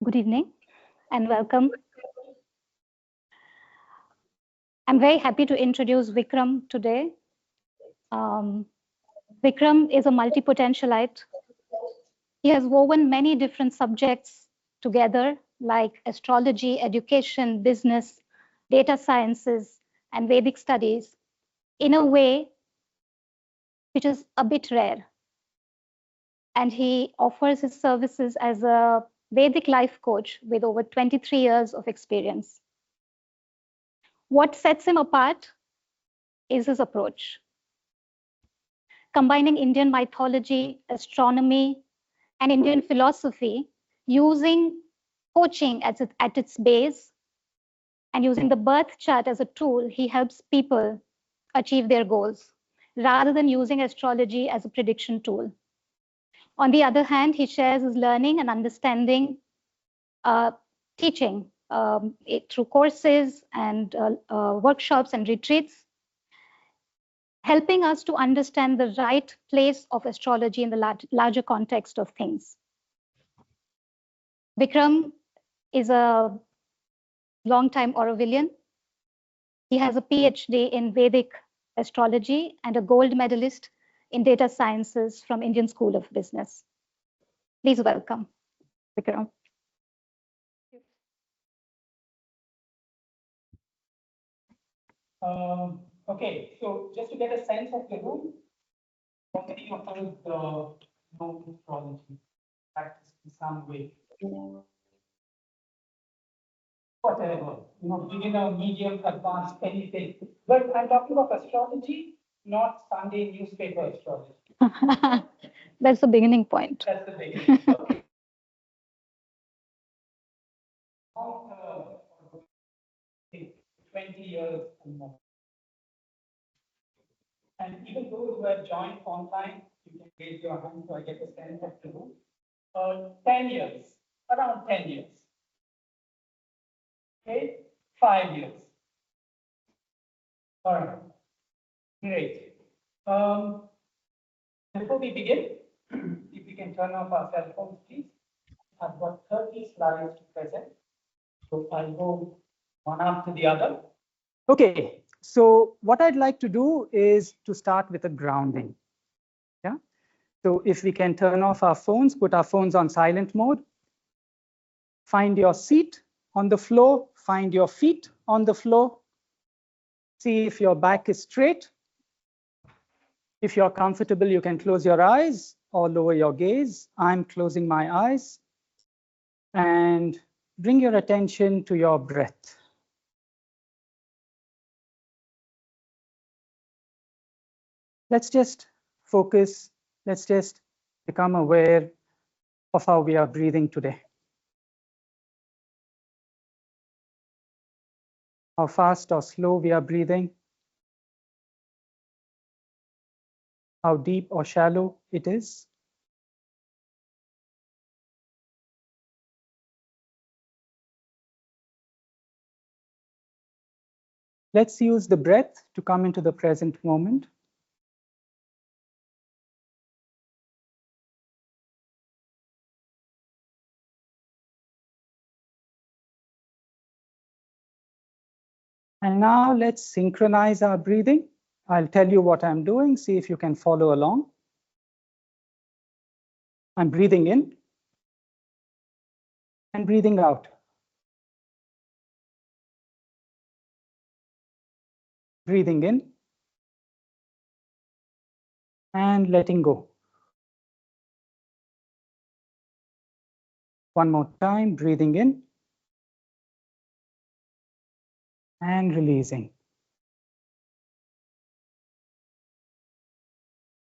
Good evening and welcome. I'm very happy to introduce Vikram today. Um, Vikram is a multi-potentialite. He has woven many different subjects together, like astrology, education, business, data sciences, and Vedic studies, in a way which is a bit rare. And he offers his services as a Vedic life coach with over 23 years of experience. What sets him apart is his approach, combining Indian mythology, astronomy, and Indian philosophy, using coaching at its base and using the birth chart as a tool. He helps people achieve their goals rather than using astrology as a prediction tool. On the other hand, he shares his learning and understanding, teaching through courses and workshops and retreats, helping us to understand the right place of astrology in the larger context of things. Vikram is a long-time Aurovillian. He has a PhD in Vedic astrology and a gold medalist in data sciences from Indian School of Business. Please welcome Vikram. Okay, so just to get a sense of the room, how many of us know astrology, practice in some way? Whatever, beginner, medium, advanced, anything. But I'm talking about astrology, not Sunday newspaper astrology. That's the beginning point. That's the beginning. Okay. 20 years and more. And even those who have joined online, you can raise your hand so I get a sense of the room. 10 years, around 10 years. Okay, 5 years. All right, great. Before we begin, if we can turn off our cell phones, please. I've got 30 slides to present, so I'll go one after the other. Okay, so what I'd like to do is to start with a grounding. Yeah. So if we can turn off our phones, put our phones on silent mode, find your seat on the floor, find your feet on the floor, see if your back is straight. If you're comfortable, you can close your eyes or lower your gaze. I'm closing my eyes and bring your attention to your breath. Let's just focus. Let's just become aware of how we are breathing today. How fast or slow we are breathing. How deep or shallow it is. Let's use the breath to come into the present moment. And now let's synchronize our breathing. I'll tell you what I'm doing. See if you can follow along. I'm breathing in and breathing out. Breathing in and letting go. One more time, breathing in and releasing.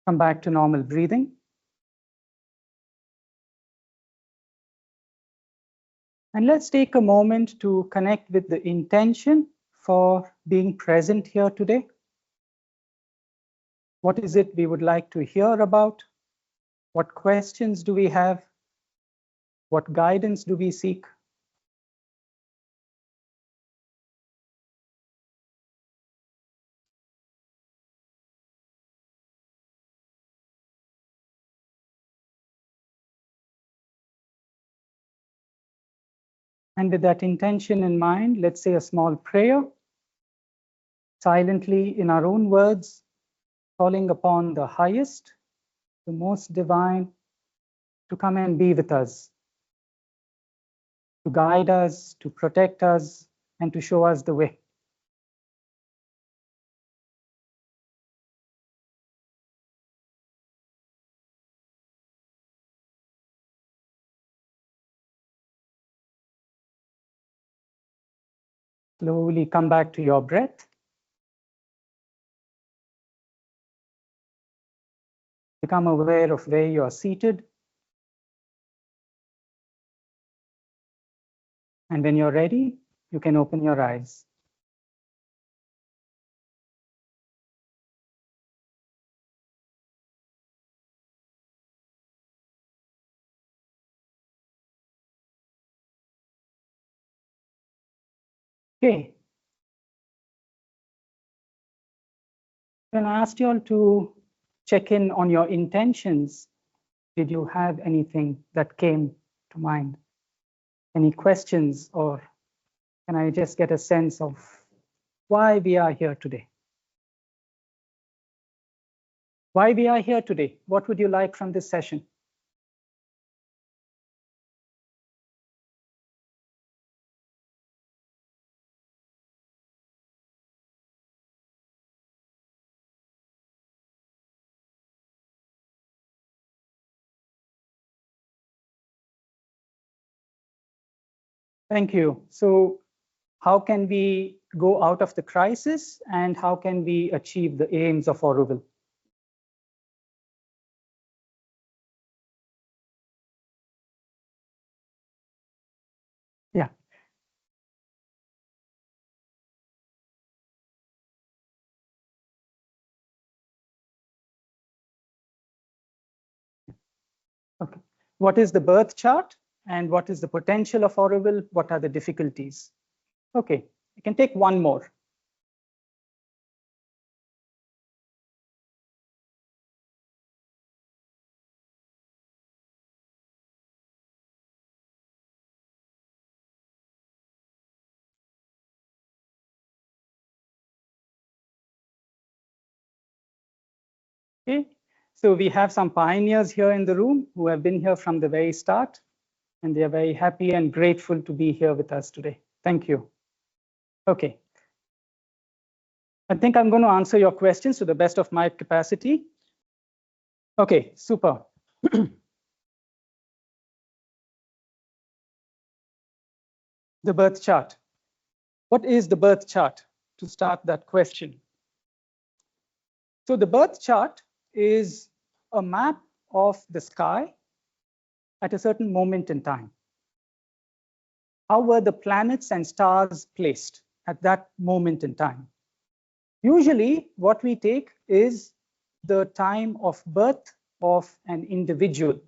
Come back to normal breathing. And let's take a moment to connect with the intention for being present here today. What is it we would like to hear about? What questions do we have? What guidance do we seek? And with that intention in mind, let's say a small prayer, silently in our own words, calling upon the highest, the most divine, to come and be with us, to guide us, to protect us, and to show us the way. Slowly come back to your breath. Become aware of where you are seated. And when you're ready, you can open your eyes. Okay. When I asked you all to check in on your intentions, did you have anything that came to mind? Any questions, or can I just get a sense of why we are here today? Why we are here today? What would you like from this session? Thank you. So how can we go out of the crisis, and how can we achieve the aims of Auroville? Yeah. Okay. What is the birth chart, and what is the potential of Auroville? What are the difficulties? Okay, you can take one more. Okay, so we have some pioneers here in the room who have been here from the very start, and they are very happy and grateful to be here with us today. Thank you. Okay. I think I'm going to answer your questions to the best of my capacity. Okay, super. The birth chart. What is the birth chart? To start that question. So the birth chart is a map of the sky at a certain moment in time. How were the planets and stars placed at that moment in time? Usually, what we take is the time of birth of an individual,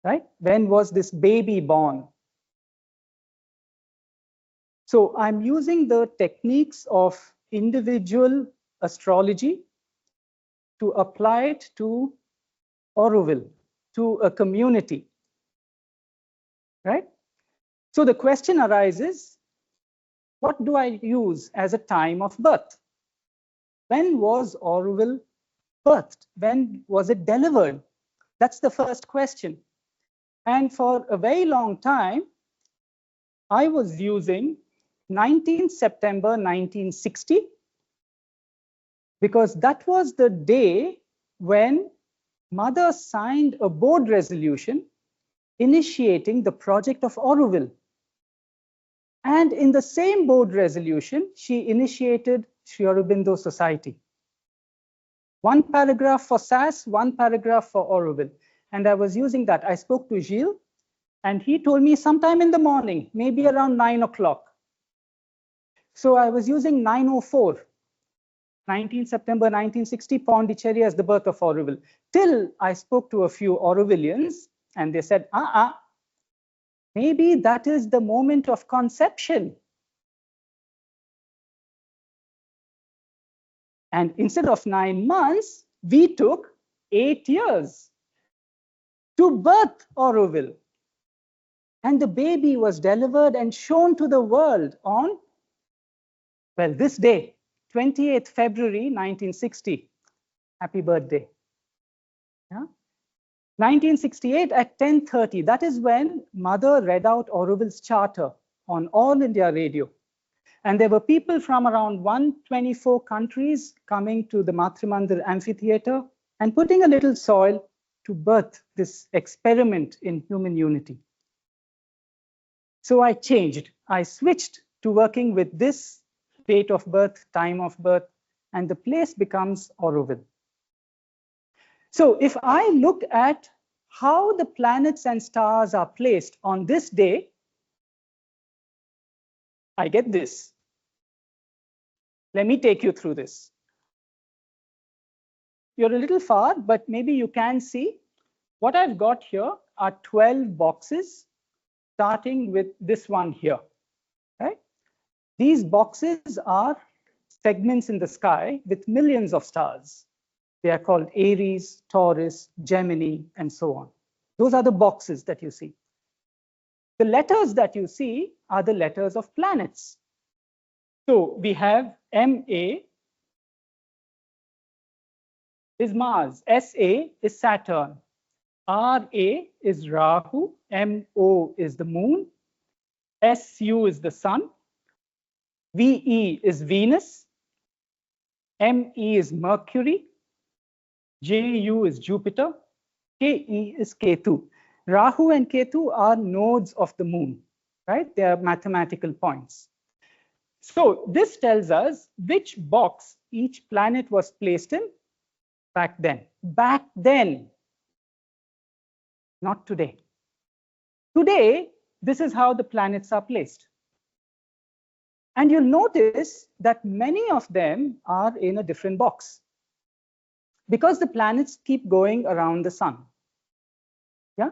right? When was this baby born? So I'm using the techniques of individual astrology to apply it to Auroville, to a community, right? So the question arises, what do I use as a time of birth? When was Auroville birthed? When was it delivered? That's the first question. And for a very long time, I was using 19th September 1960, because that was the day when Mother signed a board resolution initiating the project of Auroville. And in the same board resolution, she initiated Sri Aurobindo Society. One paragraph for SAS, one paragraph for Auroville. And I was using that. I spoke to Gilles, and he told me sometime in the morning, maybe around 9 o'clock. So I was using 904, 19 September 1960, Pondicherry as the birth of Auroville. Till I spoke to a few Aurovillians, and they said, maybe that is the moment of conception. And instead of 9 months, we took 8 years to birth Auroville. And the baby was delivered and shown to the world on, well, this day, 28th February 1960. Happy birthday. Yeah? 1968 at 10:30, that is when Mother read out Auroville's charter on All India Radio. And there were people from around 124 countries coming to the Matrimandir amphitheater and putting a little soil to birth this experiment in human unity. So I changed. I switched to working with this date of birth, time of birth, and the place becomes Auroville. So if I look at how the planets and stars are placed on this day, I get this. Let me take you through this. You're a little far, but maybe you can see what I've got here are 12 boxes, starting with this one here. Right? These boxes are segments in the sky with millions of stars. They are called Aries, Taurus, Gemini, and so on. Those are the boxes that you see. The letters that you see are the letters of planets. So we have MA is Mars, SA is Saturn, RA is Rahu, MO is the moon, SU is the sun, VE is Venus, ME is Mercury, JU is Jupiter, KE is Ketu. Rahu and Ketu are nodes of the moon, right? They are mathematical points. So this tells us which box each planet was placed in back then. Back then, not today. Today, this is how the planets are placed. And you'll notice that many of them are in a different box because the planets keep going around the sun. Yeah?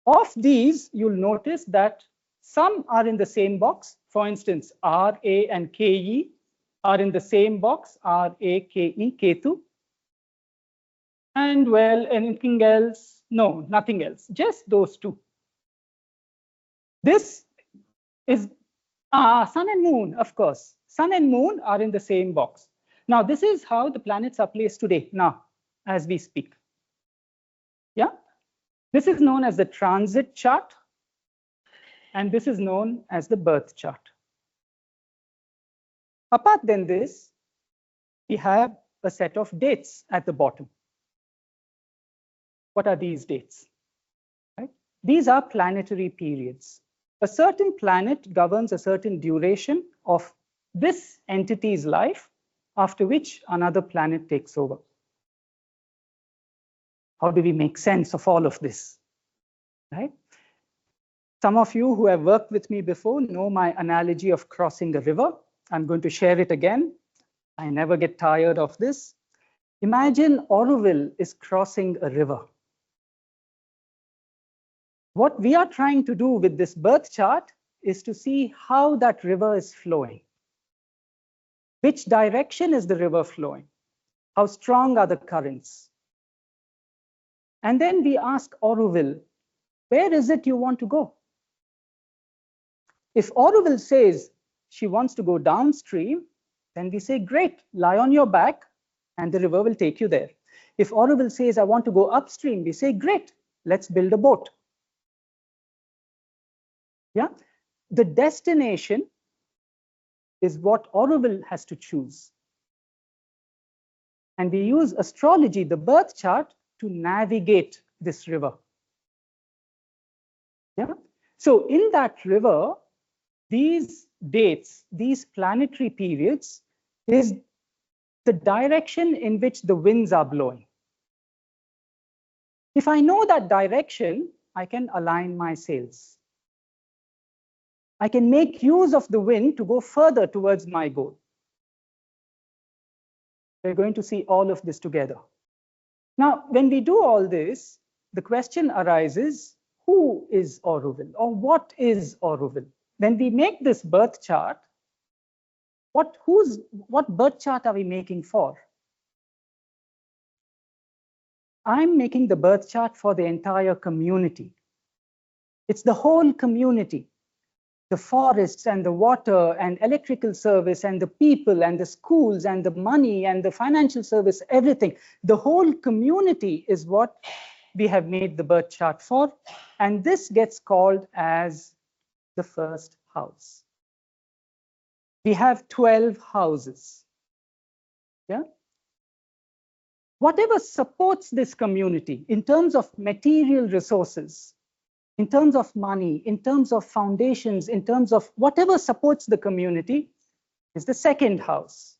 Of these, you'll notice that some are in the same box. For instance, RA and KE are in the same box, RA, KE, Ketu. And well, anything else? No, nothing else, just those two. This is Sun and Moon, of course. Sun and Moon are in the same box. Now, this is how the planets are placed today, now, as we speak. Yeah? This is known as the transit chart, and this is known as the birth chart. Apart than this, we have a set of dates at the bottom. What are these dates? Right? These are planetary periods. A certain planet governs a certain duration of this entity's life, after which another planet takes over. How do we make sense of all of this? Right? Some of you who have worked with me before know my analogy of crossing a river. I'm going to share it again. I never get tired of this. Imagine Auroville is crossing a river. What we are trying to do with this birth chart is to see how that river is flowing. Which direction is the river flowing? How strong are the currents? And then we ask Auroville, where is it you want to go? If Auroville says she wants to go downstream, then we say, great, lie on your back and the river will take you there. If Auroville says, I want to go upstream, we say, great, let's build a boat. Yeah, the destination is what Auroville has to choose. And we use astrology, the birth chart, to navigate this river. Yeah? So in that river, these dates, these planetary periods, is the direction in which the winds are blowing. If I know that direction, I can align my sails. I can make use of the wind to go further towards my goal. We're going to see all of this together. Now, when we do all this, the question arises, who is Auroville, or what is Auroville? When we make this birth chart, what birth chart are we making for? I'm making the birth chart for the entire community. It's the whole community, the forests and the water and electrical service and the people and the schools and the money and the financial service, everything. The whole community is what we have made the birth chart for. And this gets called as the first house. We have 12 houses. Yeah. Whatever supports this community in terms of material resources, in terms of money, in terms of foundations, in terms of whatever supports the community is the second house.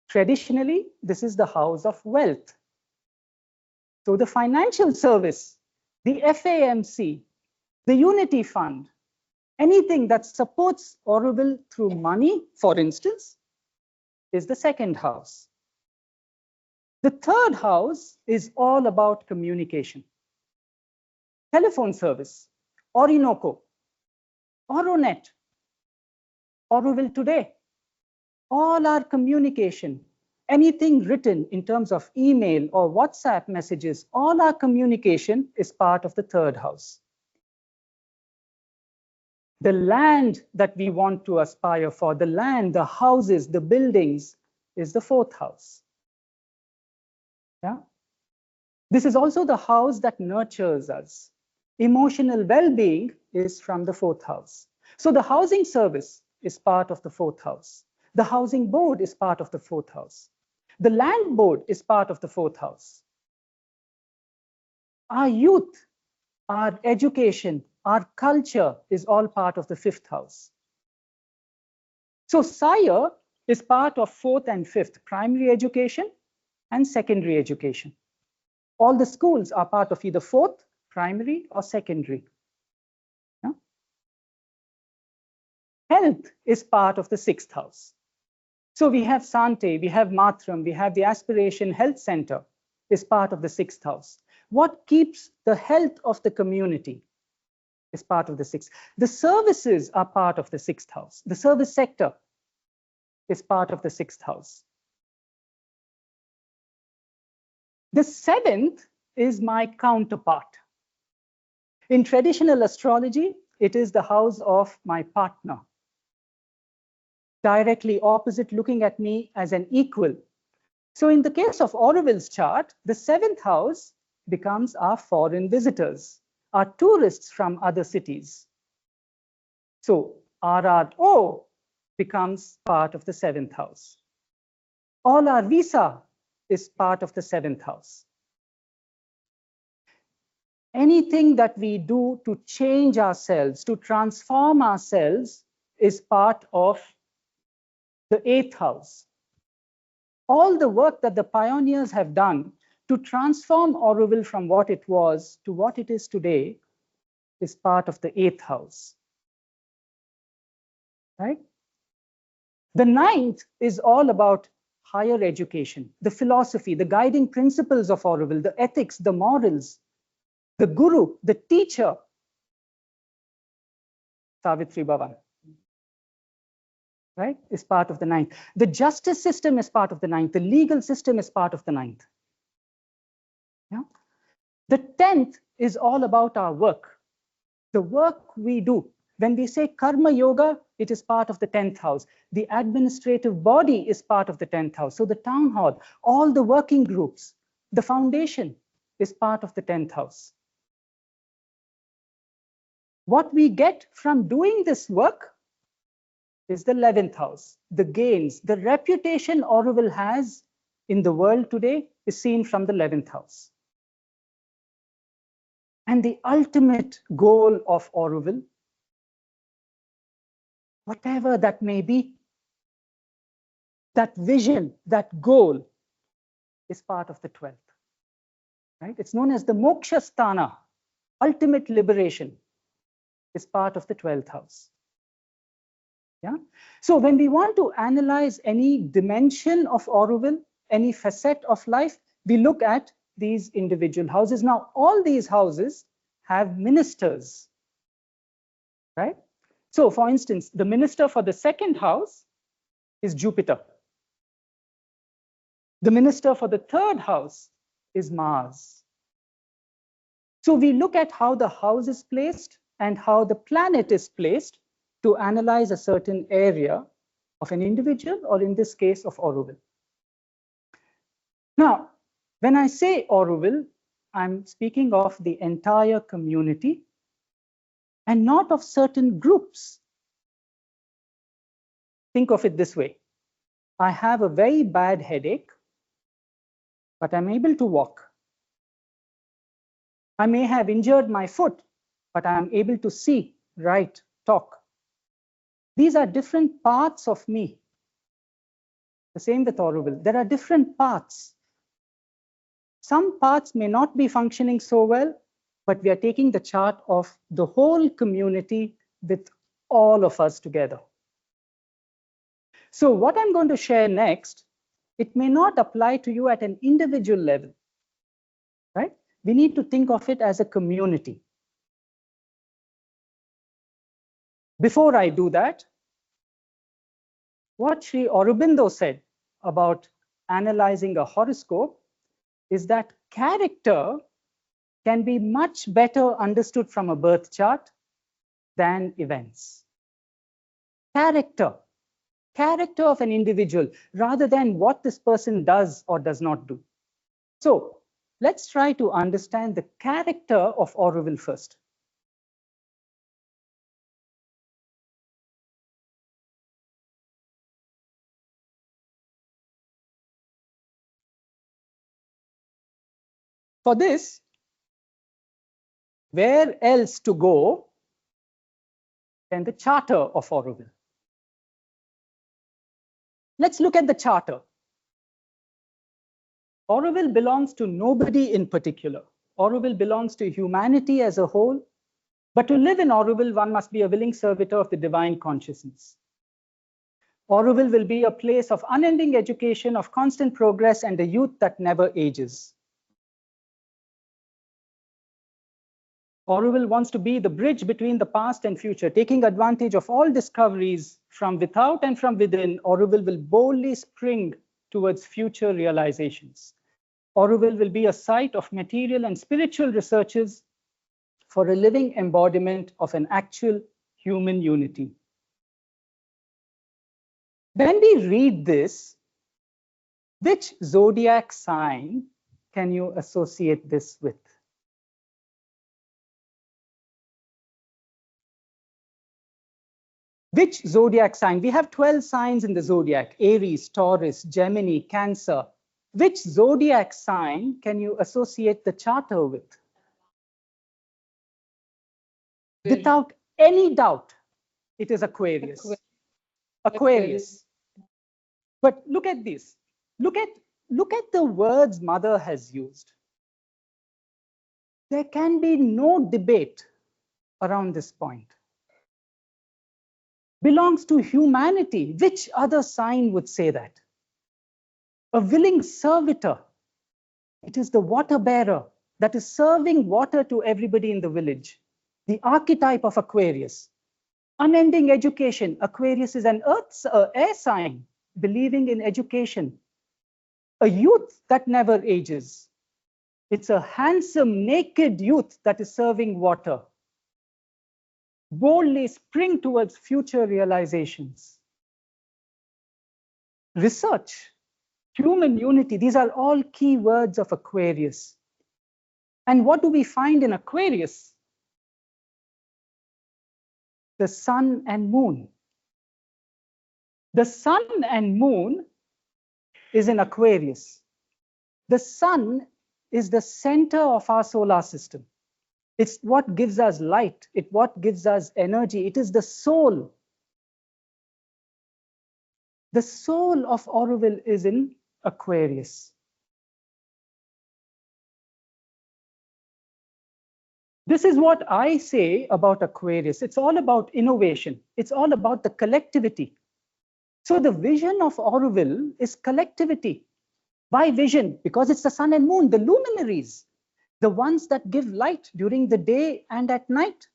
Traditionally, this is the house of wealth. So the financial service, the FAMC, the Unity Fund, anything that supports Auroville through money, for instance, is the second house. The third house is all about communication. Telephone service, Orinoco, Oronet, Auroville Today, all our communication, anything written in terms of email or WhatsApp messages, all our communication is part of the third house. The land that we want to aspire for, the land, the houses, the buildings, is the fourth house. Yeah? This is also the house that nurtures us. Emotional well-being is from the fourth house. So the housing service is part of the fourth house. The housing board is part of the fourth house. The land board is part of the fourth house. Our youth, our education, our culture is all part of the fifth house. So Sire is part of fourth and fifth, primary education and secondary education. All the schools are part of either fourth, primary or secondary. Yeah? Health is part of the sixth house. So we have Sante, we have Matram, we have the Aspiration Health Center is part of the sixth house. What keeps the health of the community is part of the sixth. The services are part of the sixth house. The service sector is part of the sixth house. The seventh is my counterpart. In traditional astrology, it is the house of my partner. Directly opposite, looking at me as an equal. So in the case of Auroville's chart, the seventh house becomes our foreign visitors, our tourists from other cities. So RRO becomes part of the seventh house. All our visa is part of the seventh house. Anything that we do to change ourselves, to transform ourselves, is part of the eighth house. All the work that the pioneers have done to transform Auroville from what it was to what it is today is part of the eighth house. Right? The ninth is all about higher education, the philosophy, the guiding principles of Auroville, the ethics, the morals, the guru, the teacher, Savitri Bhavan. Right, is part of the ninth. The justice system is part of the ninth. The legal system is part of the ninth. Yeah? The 10th is all about our work, the work we do. When we say karma yoga, it is part of the 10th house. The administrative body is part of the 10th house. So the town hall, all the working groups, the foundation is part of the 10th house. What we get from doing this work is the 11th house. The gains, the reputation Auroville has in the world today is seen from the 11th house. And the ultimate goal of Auroville, whatever that may be, that vision, that goal is part of the 12th. Right? It's known as the Moksha Sthana, ultimate liberation, is part of the 12th house. Yeah. So when we want to analyze any dimension of Auroville, any facet of life, we look at these individual houses. Now, all these houses have ministers, right? So for instance, the minister for the second house is Jupiter. The minister for the third house is Mars. So we look at how the house is placed and how the planet is placed to analyze a certain area of an individual, or in this case of Auroville. Now, when I say Auroville, I'm speaking of the entire community and not of certain groups. Think of it this way. I have a very bad headache, but I'm able to walk. I may have injured my foot, but I'm able to see, write, talk. These are different parts of me. The same with Auroville. There are different parts. Some parts may not be functioning so well, but we are taking the chart of the whole community with all of us together. So what I'm going to share next, it may not apply to you at an individual level, right? We need to think of it as a community. Before I do that, what Sri Aurobindo said about analyzing a horoscope is that character can be much better understood from a birth chart than events. Character of an individual rather than what this person does or does not do. So let's try to understand the character of Auroville first. For this, where else to go than the charter of Auroville? Let's look at the charter. Auroville belongs to nobody in particular. Auroville belongs to humanity as a whole. But to live in Auroville, one must be a willing servitor of the divine consciousness. Auroville will be a place of unending education, of constant progress, and a youth that never ages. Auroville wants to be the bridge between the past and future, taking advantage of all discoveries from without and from within. Auroville will boldly spring towards future realizations. Auroville will be a site of material and spiritual researches for a living embodiment of an actual human unity. When we read this, which zodiac sign can you associate this with? Which zodiac sign? We have 12 signs in the zodiac: Aries, Taurus, Gemini, Cancer. Which zodiac sign can you associate the charter with? Without any doubt, it is Aquarius. Aquarius. But look at this. Look at the words Mother has used. There can be no debate around this point. Belongs to humanity. Which other sign would say that? A willing servitor. It is the water bearer that is serving water to everybody in the village. The archetype of Aquarius. Unending education. Aquarius is an air sign, believing in education. A youth that never ages. It's a handsome, naked youth that is serving water. Boldly spring towards future realizations. Research, human unity, these are all key words of Aquarius. And what do we find in Aquarius? The sun and moon. The sun and moon is in Aquarius. The sun is the center of our solar system. It's what gives us light. It's what gives us energy. It is the soul. The soul of Auroville is in Aquarius. This is what I say about Aquarius. It's all about innovation. It's all about the collectivity. So the vision of Auroville is collectivity. Why vision? Because it's the sun and moon, the luminaries, the ones that give light during the day and at night.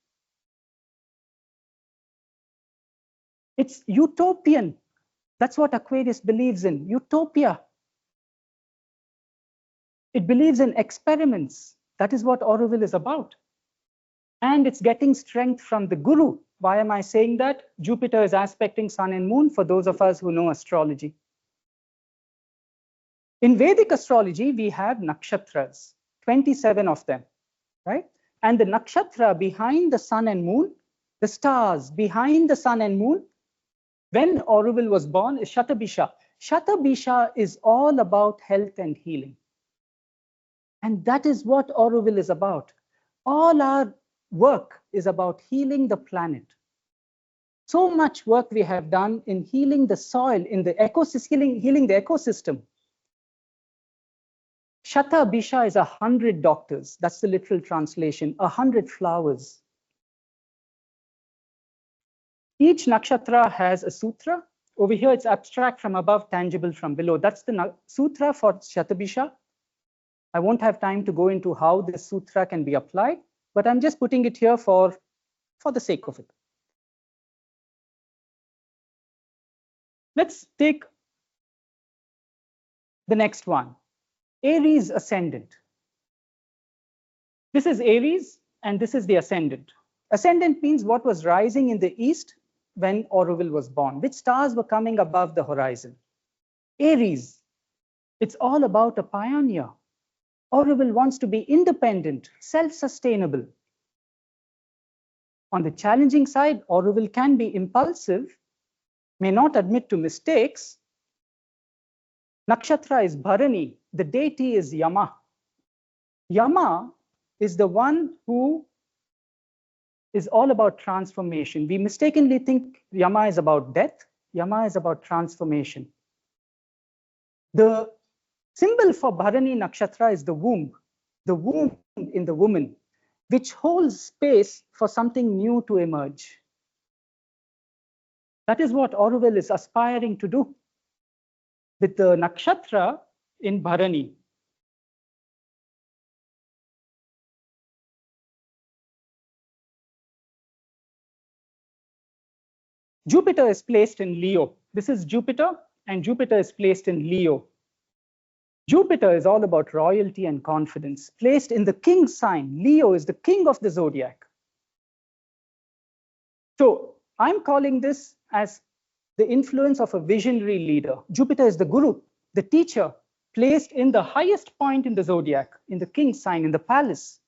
It's utopian. That's what Aquarius believes in, utopia. It believes in experiments. That is what Auroville is about. And it's getting strength from the Guru. Why am I saying that? Jupiter is aspecting Sun and Moon for those of us who know astrology. In Vedic astrology, we have nakshatras, 27 of them, right? And the nakshatra behind the Sun and Moon, the stars behind the Sun and Moon, when Auroville was born, is Shatabisha. Shatabisha is all about health and healing. And that is what Auroville is about. All our work is about healing the planet. So much work we have done in healing the soil, in the ecosystem, healing the ecosystem. Shatabisha is 100 doctors. That's the literal translation, 100 flowers. Each nakshatra has a sutra. Over here, it's abstract from above, tangible from below. That's the sutra for Shatabisha. I won't have time to go into how this sutra can be applied, but I'm just putting it here for the sake of it. Let's take the next one, Aries ascendant. This is Aries, and this is the ascendant. Ascendant means what was rising in the east when Auroville was born, which stars were coming above the horizon. Aries, it's all about a pioneer. Auroville wants to be independent, self-sustainable. On the challenging side, Auroville can be impulsive, may not admit to mistakes. Nakshatra is Bharani, the deity is Yama. Yama is the one who is all about transformation. We mistakenly think Yama is about death. Yama is about transformation. The symbol for Bharani Nakshatra is the womb in the woman, which holds space for something new to emerge. That is what Auroville is aspiring to do with the nakshatra in Bharani. Jupiter is placed in Leo. This is Jupiter, and Jupiter is placed in Leo. Jupiter is all about royalty and confidence, placed in the king sign. Leo is the king of the zodiac. So I'm calling this as the influence of a visionary leader. Jupiter is the guru, the teacher, placed in the highest point in the zodiac, in the king sign, in the palace.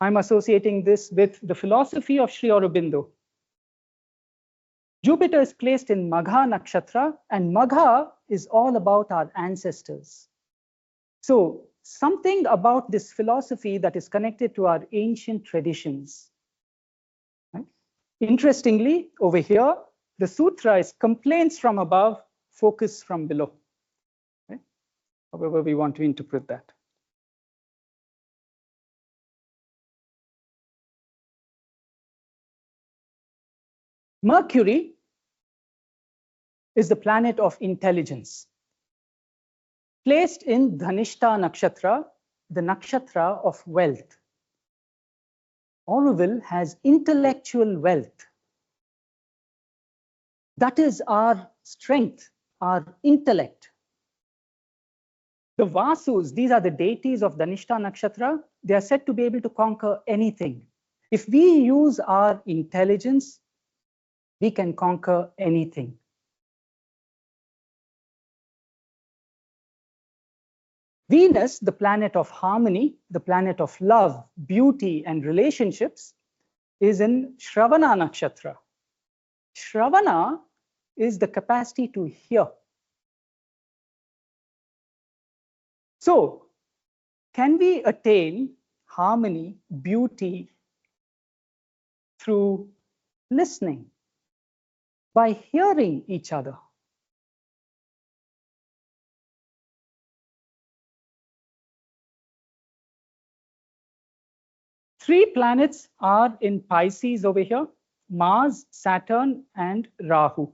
I'm associating this with the philosophy of Sri Aurobindo. Jupiter is placed in Magha Nakshatra, and Magha is all about our ancestors. So something about this philosophy that is connected to our ancient traditions. Right? Interestingly, over here, the sutra is complaints from above, focus from below. Right? However we want to interpret that. Mercury is the planet of intelligence. Placed in Dhanishta Nakshatra, the nakshatra of wealth. Auroville has intellectual wealth. That is our strength, our intellect. The Vasus, these are the deities of Dhanishta Nakshatra. They are said to be able to conquer anything. If we use our intelligence, we can conquer anything. Venus, the planet of harmony, the planet of love, beauty, and relationships, is in Shravana Nakshatra. Shravana is the capacity to hear. So, can we attain harmony, beauty through listening, by hearing each other? Three planets are in Pisces over here: Mars, Saturn, and Rahu.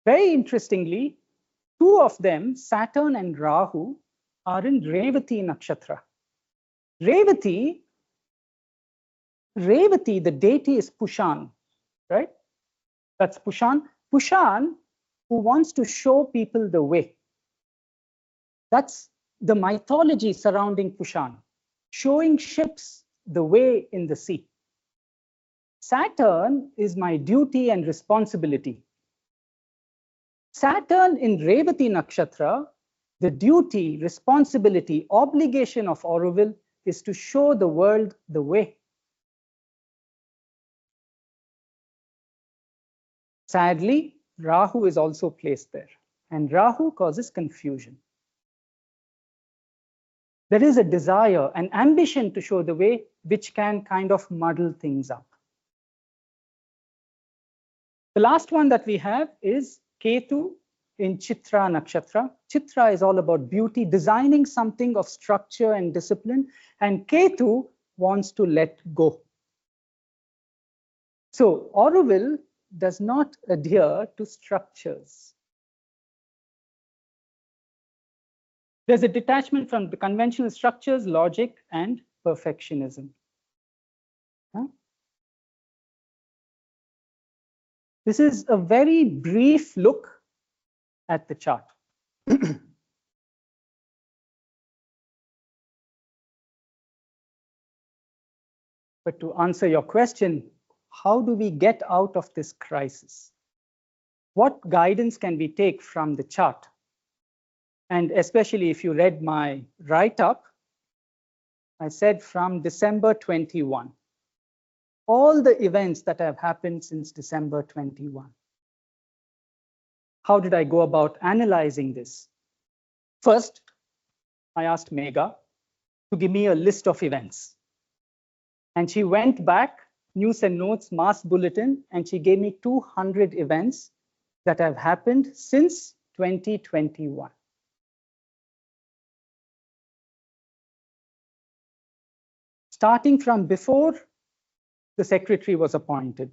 Very interestingly, two of them, Saturn and Rahu, are in Revati Nakshatra. Revati, the deity is Pushan, right? That's Pushan. Pushan, who wants to show people the way. That's the mythology surrounding Pushan. Showing ships the way in the sea. Saturn is my duty and responsibility. Saturn in Revati Nakshatra, the duty, responsibility, obligation of Auroville is to show the world the way. Sadly, Rahu is also placed there, and Rahu causes confusion. There is a desire, an ambition to show the way, which can kind of muddle things up. The last one that we have is Ketu in Chitra Nakshatra. Chitra is all about beauty, designing something of structure and discipline, and Ketu wants to let go. So Auroville does not adhere to structures. There's a detachment from the conventional structures, logic, and perfectionism. This is a very brief look at the chart. But to answer your question, how do we get out of this crisis? What guidance can we take from the chart? And especially if you read my write-up, I said from December 21, all the events that have happened since December 21. How did I go about analyzing this? First, I asked Megha to give me a list of events. And she went back, News and Notes, Mass Bulletin, and she gave me 200 events that have happened since 2021. Starting from before the secretary was appointed,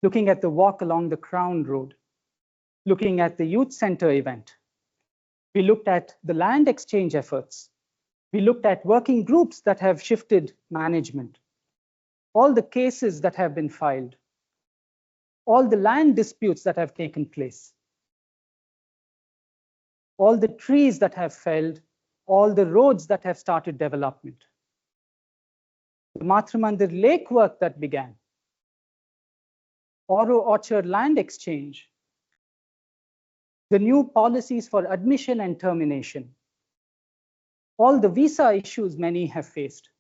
looking at the walk along the Crown Road, looking at the youth center event. We looked at the land exchange efforts. We looked at working groups that have shifted management, all the cases that have been filed, all the land disputes that have taken place, all the trees that have felled, all the roads that have started development, the Mathramandir lake work that began, Oro Orchard land exchange, the new policies for admission and termination, all the visa issues many have faced,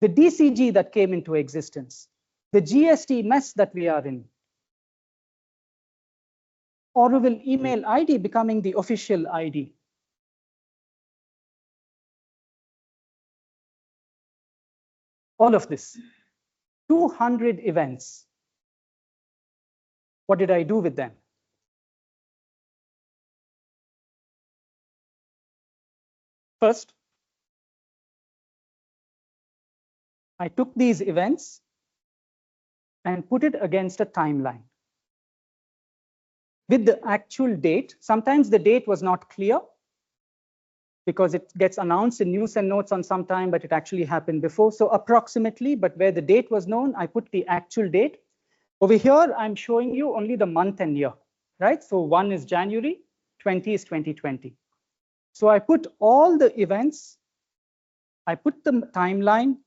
the DCG that came into existence, the GST mess that we are in, Auroville email ID becoming the official ID. All of this, 200 events. What did I do with them? First, I took these events and put it against a timeline with the actual date. Sometimes the date was not clear because it gets announced in News and Notes on some time, but it actually happened before. So approximately, but where the date was known, I put the actual date. Over here, I'm showing you only the month and year, right? So 1 is January, 20 is 2020. So I put all the events, I put the timeline,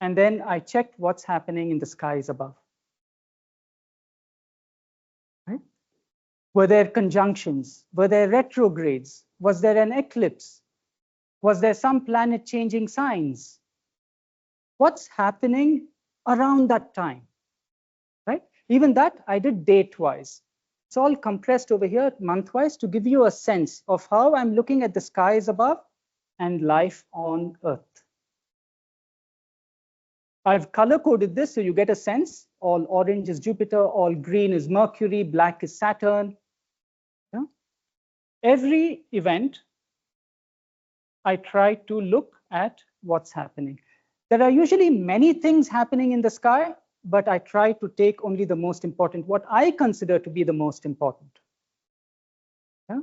and then I checked what's happening in the skies above. Right? Were there conjunctions? Were there retrogrades? Was there an eclipse? Was there some planet changing signs? What's happening around that time? Right? Even that I did date-wise. It's all compressed over here month-wise to give you a sense of how I'm looking at the skies above and life on Earth. I've color-coded this so you get a sense. All orange is Jupiter, all green is Mercury, black is Saturn. Yeah? Every event, I try to look at what's happening. There are usually many things happening in the sky, but I try to take only the most important, what I consider to be the most important. Yeah?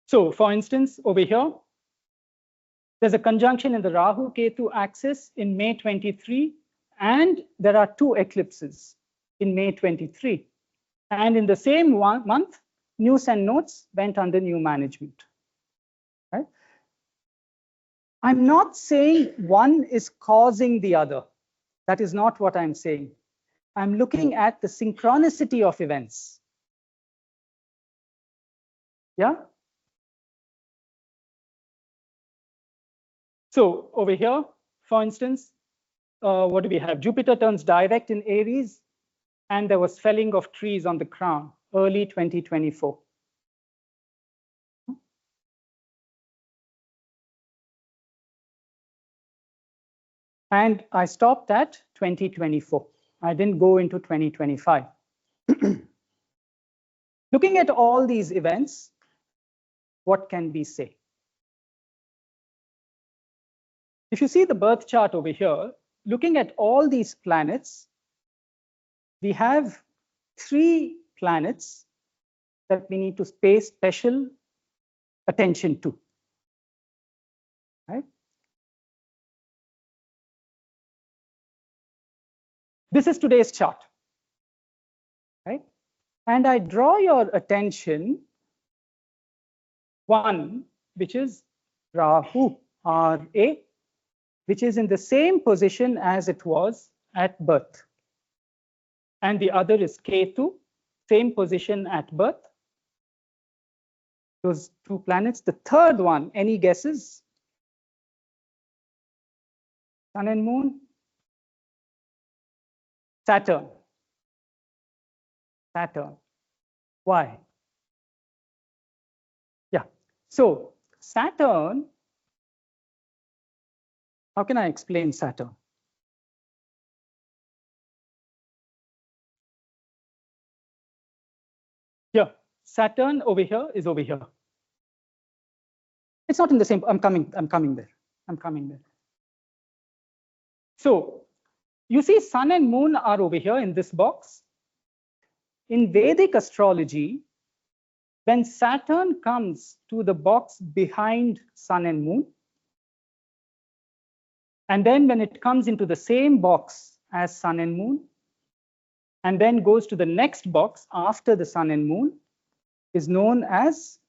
So for instance, over here, there's a conjunction in the Rahu-Ketu axis in May 23, and there are 2 eclipses in May 23. And in the same month, news and notes went under new management. Right? I'm not saying one is causing the other. That is not what I'm saying. I'm looking at the synchronicity of events. Yeah? So over here, for instance, what do we have? Jupiter turns direct in Aries, and there was felling of trees on the crown, early 2024. And I stopped at 2024. I didn't go into 2025. Looking at all these events, what can we say? If you see the birth chart over here, looking at all these planets, we have 3 planets that we need to pay special attention to. Right? This is today's chart. Right? And I draw your attention, one, which is Rahu, R-A, which is in the same position as it was at birth. And the other is Ketu, same position at birth. Those 2 planets. The third one, any guesses? Sun and Moon? Saturn. Saturn. Why? Yeah. So Saturn, how can I explain Saturn? Yeah, Saturn over here is over here. It's not in the same, I'm coming there. So you see Sun and Moon are over here in this box. In Vedic astrology, when Saturn comes to the box behind Sun and Moon, and then when it comes into the same box as Sun and Moon, and then goes to the next box after the Sun and Moon, is known as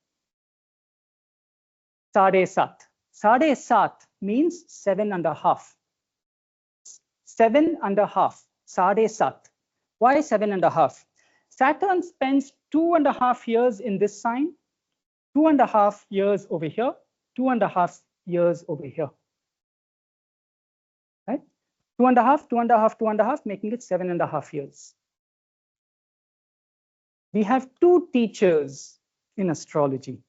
Sade Sat. Sade Sat means 7.5. 7.5. Sade Sat. Why 7.5? Saturn spends 2.5 years in this sign, 2.5 years over here, 2.5 years over here. Right? 2.5, 2.5, 2.5, making it 7.5 years. We have 2 teachers in astrology.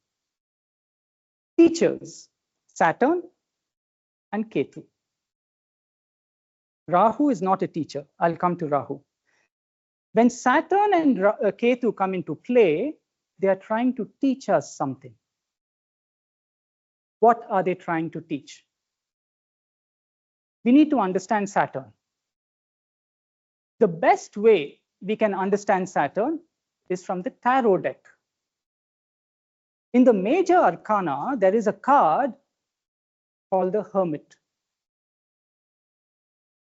Teachers, Saturn and Ketu. Rahu is not a teacher. I'll come to Rahu. When Saturn and Ketu come into play, they are trying to teach us something. What are they trying to teach? We need to understand Saturn. The best way we can understand Saturn is from the tarot deck. In the major arcana, there is a card called the Hermit.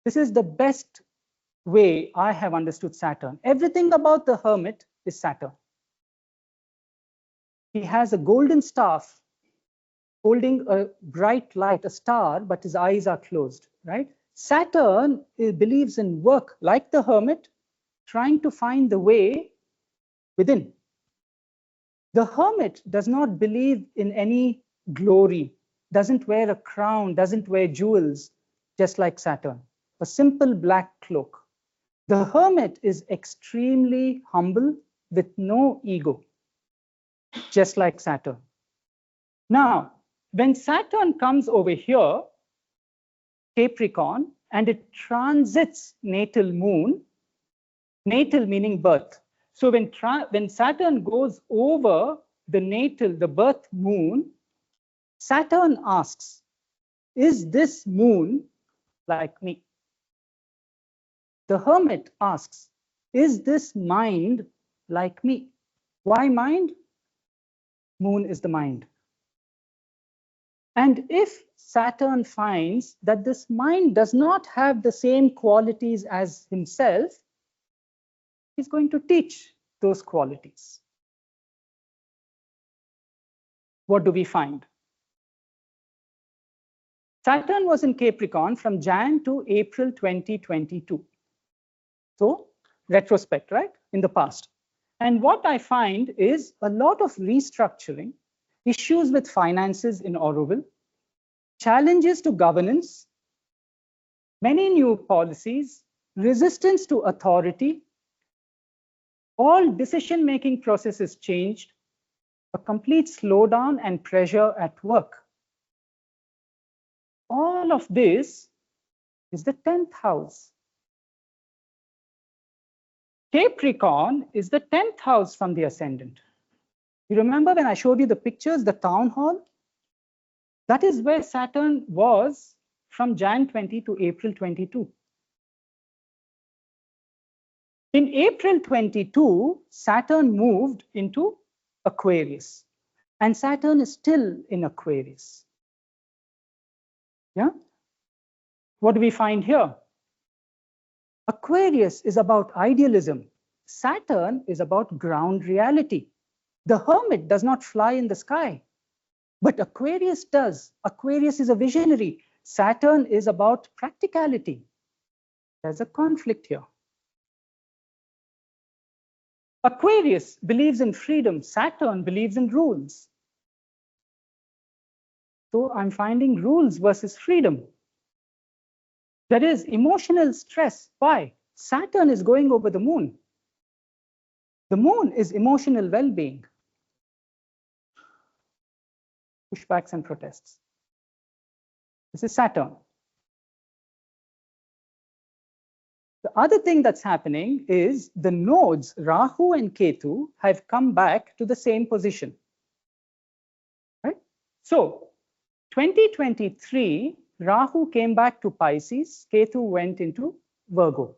This is the best way I have understood Saturn. Everything about the Hermit is Saturn. He has a golden staff holding a bright light, a star, but his eyes are closed, right? Saturn believes in work like the Hermit, trying to find the way within. The Hermit does not believe in any glory, doesn't wear a crown, doesn't wear jewels, just like Saturn, a simple black cloak. The Hermit is extremely humble with no ego, just like Saturn. Now, when Saturn comes over here, Capricorn, and it transits natal moon, natal meaning birth. So when Saturn goes over the natal, the birth moon, Saturn asks, is this moon like me? The Hermit asks, is this mind like me? Why mind? Moon is the mind. And if Saturn finds that this mind does not have the same qualities as himself, he's going to teach those qualities. what do we find? Saturn was in Capricorn from Jan to April 2022. So retrospect, right, in the past. And what I find is a lot of restructuring, issues with finances in Auroville, challenges to governance, many new policies, resistance to authority, all decision-making processes changed, a complete slowdown and pressure at work. All of this is the 10th house. Capricorn is the 10th house from the ascendant. You remember when I showed you the pictures, the town hall? That is where Saturn was from Jan 20 to April 22. In April 22, Saturn moved into Aquarius, and Saturn is still in Aquarius. Yeah? What do we find here? Aquarius is about idealism. Saturn is about ground reality. The hermit does not fly in the sky, but Aquarius does. Aquarius is a visionary. Saturn is about practicality. There's a conflict here. Aquarius believes in freedom. Saturn believes in rules. So I'm finding rules versus freedom. There is emotional stress. Why? Saturn is going over the moon. The moon is emotional well-being. Pushbacks and protests. This is Saturn. The other thing that's happening is the nodes, Rahu and Ketu, have come back to the same position. Right? So 2023, Rahu came back to Pisces, Ketu went into Virgo.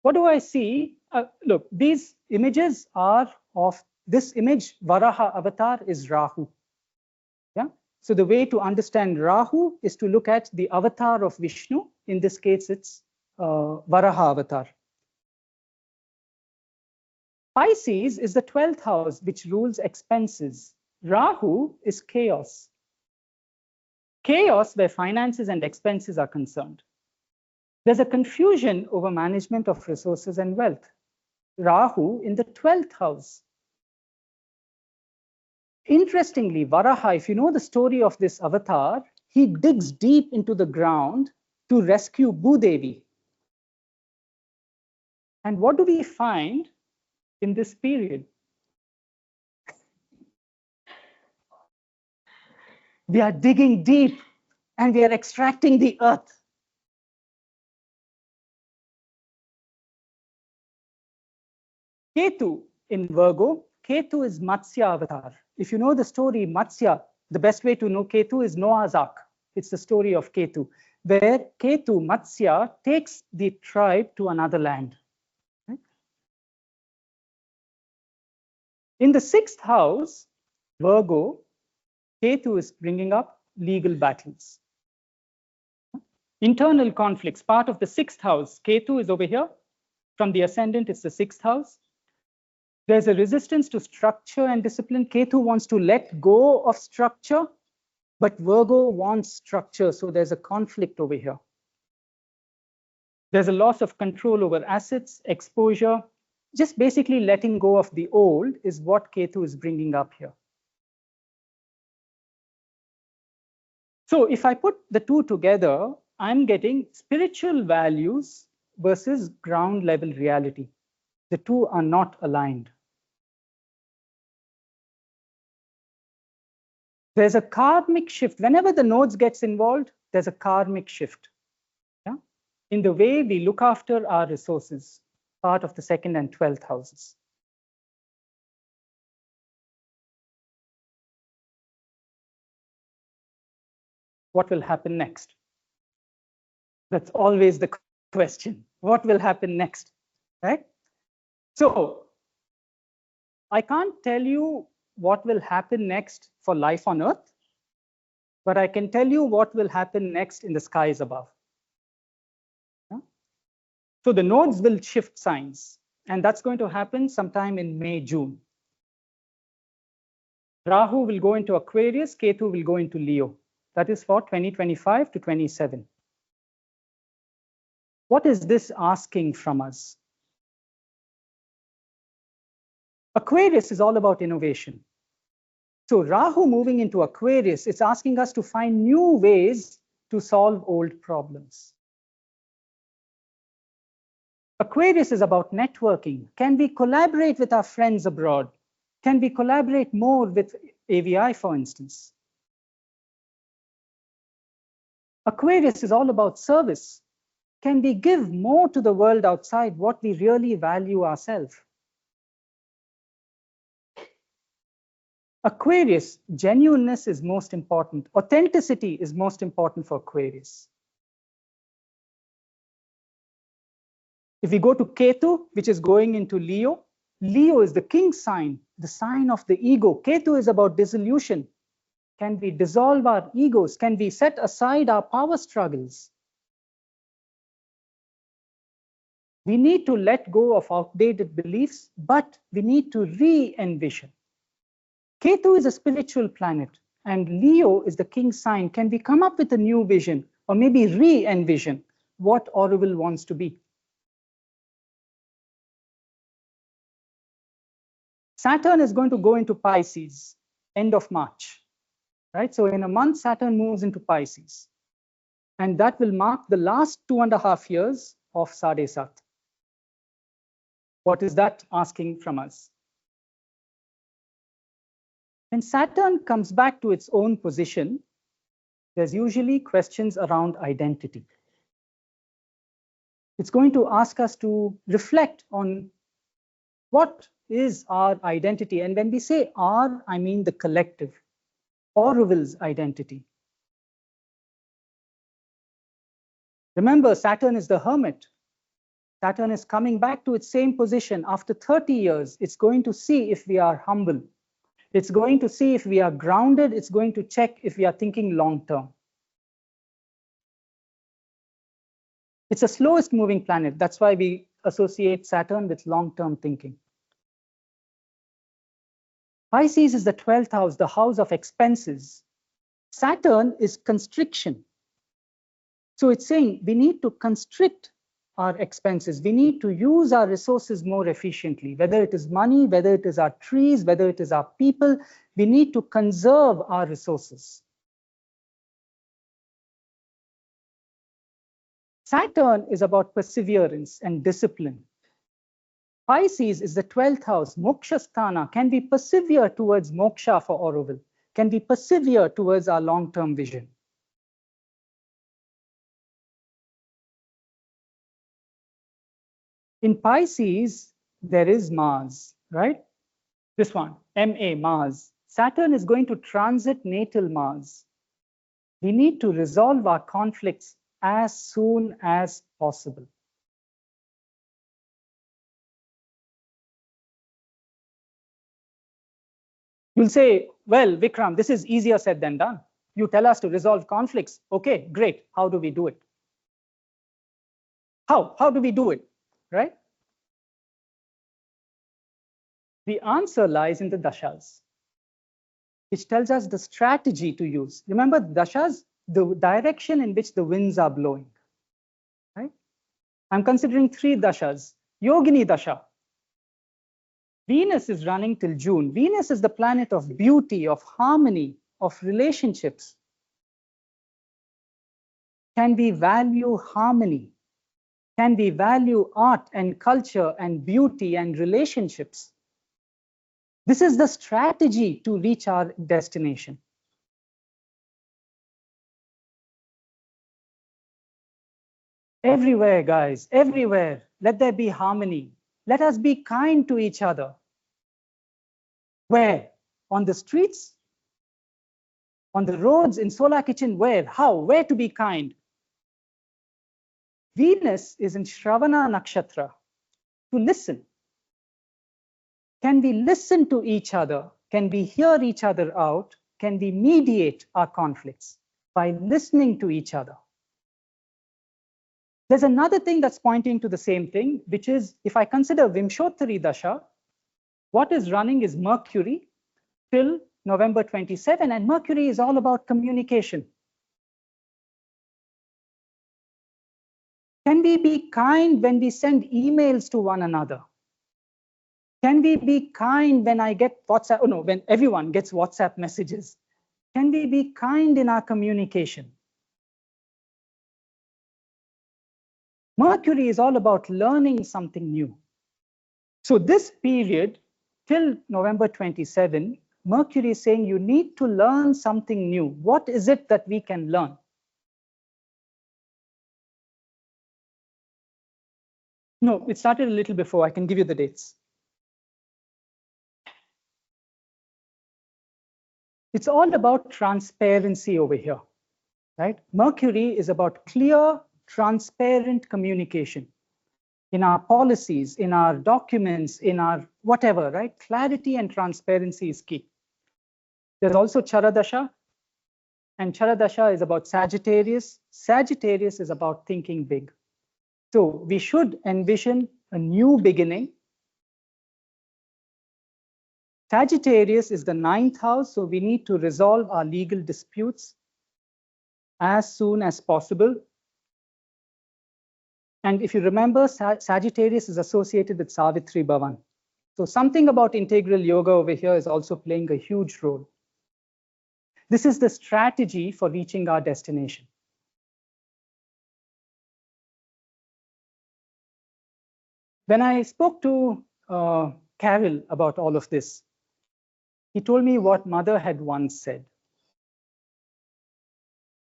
What do I see? Look, these images are of this image, Varaha avatar is Rahu. Yeah. So the way to understand Rahu is to look at the avatar of Vishnu. In this case, it's Varaha avatar. Pisces is the 12th house, which rules expenses. Rahu is chaos. Chaos where finances and expenses are concerned. There's a confusion over management of resources and wealth. Rahu in the 12th house. Interestingly, Varaha, if you know the story of this avatar, he digs deep into the ground to rescue Bhudevi. And what do we find in this period? We are digging deep and we are extracting the earth. Ketu in Virgo, Ketu is Matsya avatar. If you know the story, Matsya, the best way to know Ketu is Noah's Ark. It's the story of Ketu, where Ketu, Matsya, takes the tribe to another land. Right? In the 6th house, Virgo, Ketu is bringing up legal battles. Internal conflicts, part of the 6th house. Ketu is over here. From the ascendant, it's the 6th house. There's a resistance to structure and discipline. Ketu wants to let go of structure, but Virgo wants structure. So there's a conflict over here. There's a loss of control over assets, exposure. Just basically letting go of the old is what Ketu is bringing up here. So if I put the two together, I'm getting spiritual values versus ground level reality. The two are not aligned. There's a karmic shift. Whenever the nodes gets involved, there's a karmic shift. Yeah? In the way we look after our resources, part of the 2nd and 12th houses. What will happen next? That's always the question. What will happen next? Right? So I can't tell you what will happen next for life on Earth, but I can tell you what will happen next in the skies above. Yeah? So the nodes will shift signs, and that's going to happen sometime in May, June. Rahu will go into Aquarius, Ketu will go into Leo. That is for 2025 to 27. What is this asking from us? Aquarius is all about innovation. So Rahu moving into Aquarius is asking us to find new ways to solve old problems. Aquarius is about networking. Can we collaborate with our friends abroad? Can we collaborate more with AVI, for instance? Aquarius is all about service. Can we give more to the world outside what we really value ourselves? Aquarius, genuineness is most important. Authenticity is most important for Aquarius. If we go to Ketu, which is going into Leo, Leo is the king sign, the sign of the ego. Ketu is about dissolution. Can we dissolve our egos? Can we set aside our power struggles? We need to let go of outdated beliefs, but we need to re-envision. Ketu is a spiritual planet, and Leo is the king sign. Can we come up with a new vision, or maybe re-envision what Auroville wants to be? Saturn is going to go into Pisces, end of March, right? So in a month, Saturn moves into Pisces. And that will mark the last 2.5 years of Sade Sat. What is that asking from us? When Saturn comes back to its own position, there's usually questions around identity. It's going to ask us to reflect on what is our identity. And when we say our, I mean the collective, Auroville's identity. Remember, Saturn is the hermit. Saturn is coming back to its same position after 30 years. It's going to see if we are humble. It's going to see if we are grounded. It's going to check if we are thinking long term. It's the slowest moving planet. That's why we associate Saturn with long-term thinking. Pisces is the 12th house, the house of expenses. Saturn is constriction. So it's saying we need to constrict our expenses. We need to use our resources more efficiently, whether it is money, whether it is our trees, whether it is our people. We need to conserve our resources. Saturn is about perseverance and discipline. Pisces is the 12th house, moksha sthana. Can we persevere towards moksha for Auroville? Can we persevere towards our long-term vision? In Pisces, there is Mars, right? This one, MA, Mars. Saturn is going to transit natal Mars. We need to resolve our conflicts as soon as possible. You'll say, well, Vikram, this is easier said than done. You tell us to resolve conflicts. Okay, great. How do we do it? How do we do it, right? The answer lies in the dashas, which tells us the strategy to use. Remember, dashas, the direction in which the winds are blowing, right? I'm considering 3 dashas. Yogini dasha. Venus is running till June. Venus is the planet of beauty, of harmony, of relationships. Can we value harmony? Can we value art and culture and beauty and relationships? This is the strategy to reach our destination. Everywhere, guys, everywhere, let there be harmony. Let us be kind to each other. Where? On the streets? On the roads? In Solar Kitchen? Where? How? Where to be kind? Venus is in Shravana Nakshatra, to listen. Can we listen to each other? Can we hear each other out? Can we mediate our conflicts by listening to each other? There's another thing that's pointing to the same thing, which is if I consider Vimshottari Dasha, what is running is Mercury till November 27, and Mercury is all about communication. Can we be kind when we send emails to one another? Can we be kind when I get WhatsApp? Oh no, when everyone gets WhatsApp messages? Can we be kind in our communication? Mercury is all about learning something new. So this period till November 27, Mercury is saying you need to learn something new. What is it that we can learn? No, it started a little before. I can give you the dates. It's all about transparency over here, right? Mercury is about clear, transparent communication in our policies, in our documents, in our whatever, right? Clarity and transparency is key. There's also Charadasha, and Charadasha is about Sagittarius. Sagittarius is about thinking big. So we should envision a new beginning. Sagittarius is the 9th house, so we need to resolve our legal disputes as soon as possible. And if you remember, Sagittarius is associated with Savitri Bhavan. So something about integral yoga over here is also playing a huge role. This is the strategy for reaching our destination. When I spoke to Carol about all of this, he told me what Mother had once said.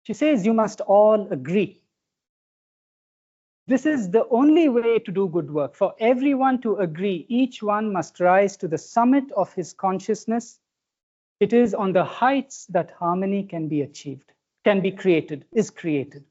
She says, you must all agree. This is the only way to do good work. For everyone to agree, each one must rise to the summit of his consciousness. It is on the heights that harmony can be achieved, can be created, is created.